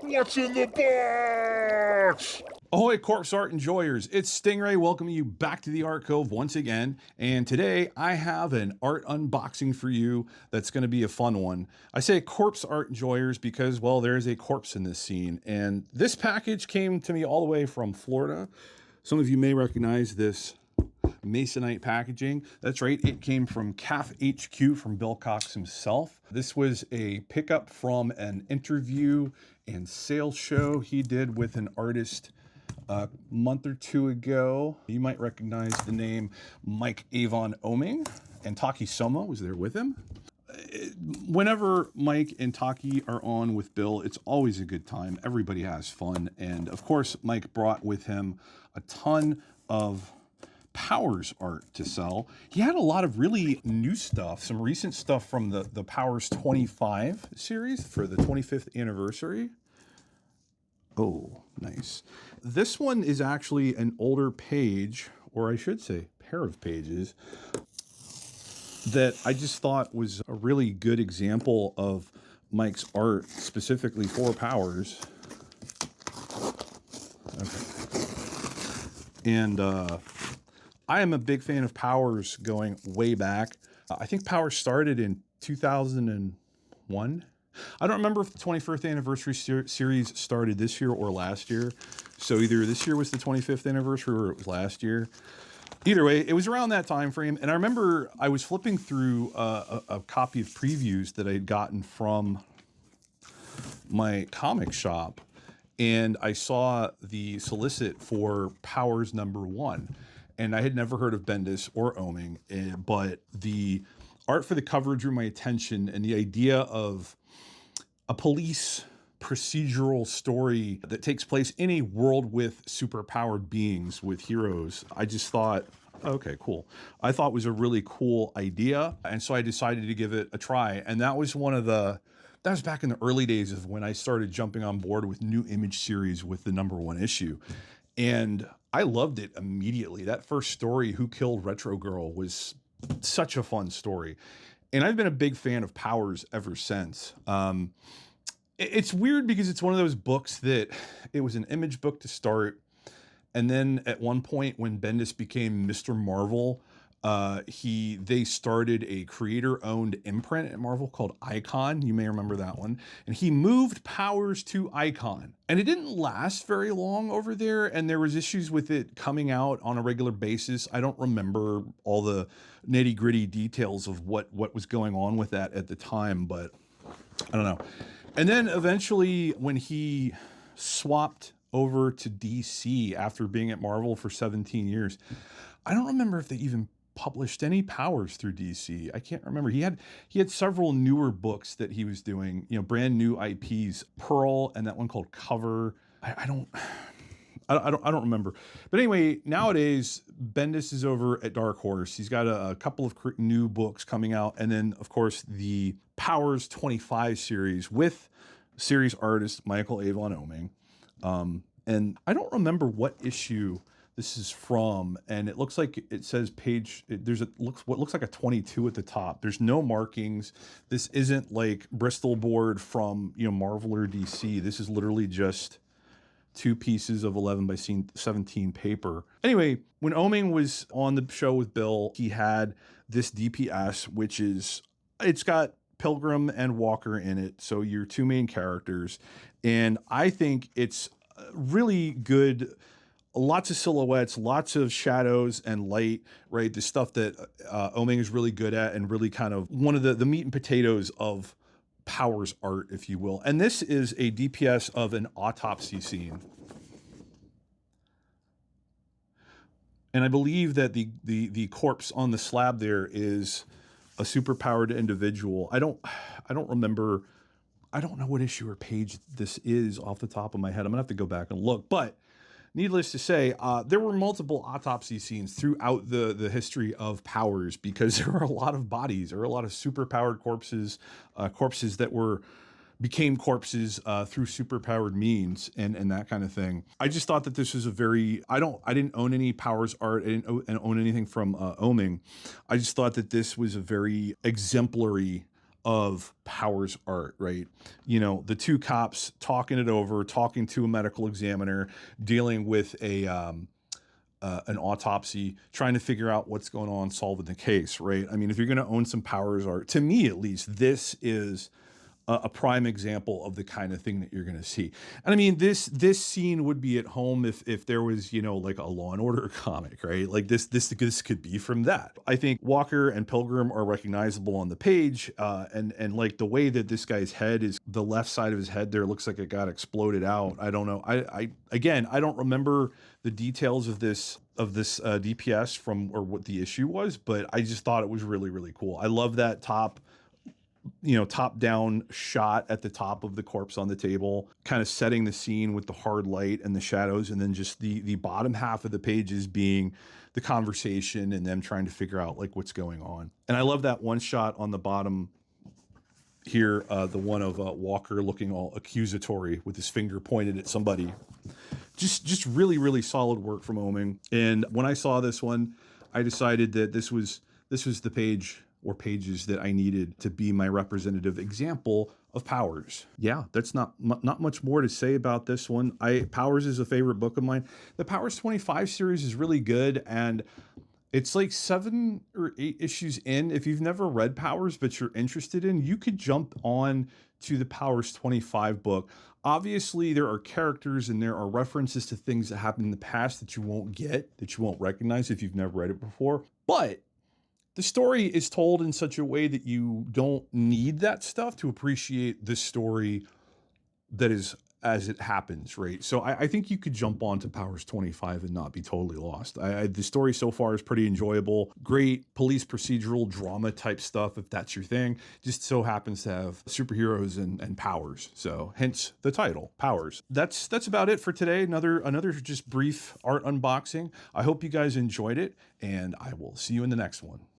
What's in the box? Ahoy, corpse art enjoyers! It's Stingray welcoming you back to the Art Cove once again. And today I have an art unboxing for you that's going to be a fun one. I say corpse art enjoyers because, well, there is a corpse in this scene. And this package came to me all the way from Florida. Some of you may recognize this Masonite packaging. That's right, it came from CAF HQ from Bill Cox himself. This was a pickup from an interview and sales show he did with an artist a month or two ago. You might recognize the name Mike Avon Oming, and Taki Soma was there with him. Whenever Mike and Taki are on with Bill, it's always a good time. Everybody has fun. And of course, Mike brought with him a ton of Powers art to sell. He had a lot of really new stuff, some recent stuff from the Powers 25 series for the 25th anniversary. Oh, nice. This one is actually an older page, or I should say pair of pages, that I just thought was a really good example of Mike's art specifically for Powers. Okay. And I am a big fan of Powers going way back. I think Powers started in 2001. I don't remember if the 21st anniversary series started this year or last year. So either this year was the 25th anniversary or it was last year. Either way, it was around that time frame. And I remember I was flipping through a copy of previews that I had gotten from my comic shop. And I saw the solicit for Powers #1. And I had never heard of Bendis or Oming, but the art for the cover drew my attention, and the idea of a police procedural story that takes place in a world with superpowered beings, with heroes, I just thought, okay, cool. I thought it was a really cool idea, and so I decided to give it a try. And that was that was back in the early days of when I started jumping on board with New Image series with the #1 issue. And I loved it immediately. That first story, Who Killed Retro Girl, was such a fun story. And I've been a big fan of Powers ever since. It's weird because it's one of those books that it was an Image book to start. And then at one point when Bendis became Mr. Marvel, they started a creator-owned imprint at Marvel called Icon. You may remember that one. And he moved Powers to Icon. And it didn't last very long over there, and there was issues with it coming out on a regular basis. I don't remember all the nitty-gritty details of what was going on with that at the time, but I don't know. And then eventually when he swapped over to DC after being at Marvel for 17 years, I don't remember if they even published any Powers through DC. I can't remember. He had several newer books that he was doing, brand new IPs, Pearl and that one called Cover. I don't remember. But anyway, nowadays Bendis is over at Dark Horse. He's got a couple of new books coming out, and then of course the Powers 25 series with series artist Michael Avon Oming. And I don't remember what issue this is from, and it looks like it says what looks like a 22 at the top. There's no markings. This isn't like Bristol board from Marvel or DC. This is literally just two pieces of 11 by 17 paper. Anyway, when Oming was on the show with Bill, he had this DPS, it's got Pilgrim and Walker in it, so your two main characters, and I think it's really good. Lots of silhouettes, lots of shadows and light, right? The stuff that Oming is really good at, and really kind of one of the meat and potatoes of Powers art, if you will. And this is a DPS of an autopsy scene. And I believe that the corpse on the slab there is a superpowered individual. I don't remember. I don't know what issue or page this is off the top of my head. I'm gonna have to go back and look, but needless to say, there were multiple autopsy scenes throughout the history of Powers, because there were a lot of bodies, there were a lot of superpowered corpses, corpses that became corpses through superpowered means and that kind of thing. I just thought that this was a very, I didn't own any Powers art, I didn't own anything from Oming. I just thought that this was a very exemplary of Powers art, right? You know, the two cops talking it over, talking to a medical examiner, dealing with an autopsy, trying to figure out what's going on, solving the case, right? I mean, if you're going to own some Powers art, to me at least, this is a prime example of the kind of thing that you're going to see. And I mean, this scene would be at home if there was, you know, like a Law and Order comic, right? Like this could be from that. I think Walker and Pilgrim are recognizable on the page, and like the way that this guy's head is, the left side of his head there looks like it got exploded out. I don't know. I again, I don't remember the details of this DPS from, or what the issue was, but I just thought it was really, really cool. I love that top down shot at the top of the corpse on the table, kind of setting the scene with the hard light and the shadows, and then just the bottom half of the pages being the conversation and them trying to figure out like what's going on. And I love that one shot on the bottom here, the one of Walker looking all accusatory with his finger pointed at somebody. Just really, really solid work from Oeming. And when I saw this one, I decided that this was the page or pages that I needed to be my representative example of Powers. Yeah, that's not much more to say about this one. Powers is a favorite book of mine. The Powers 25 series is really good, and it's like 7 or 8 issues in. If you've never read Powers but you're interested in, you could jump on to the Powers 25 book. Obviously, there are characters and there are references to things that happened in the past that you won't get, that you won't recognize if you've never read it before. But the story is told in such a way that you don't need that stuff to appreciate the story that is as it happens, right? So I think you could jump on to Powers 25 and not be totally lost. The story so far is pretty enjoyable. Great police procedural drama type stuff, if that's your thing. Just so happens to have superheroes and powers. So hence the title, Powers. That's about it for today. Another just brief art unboxing. I hope you guys enjoyed it, and I will see you in the next one.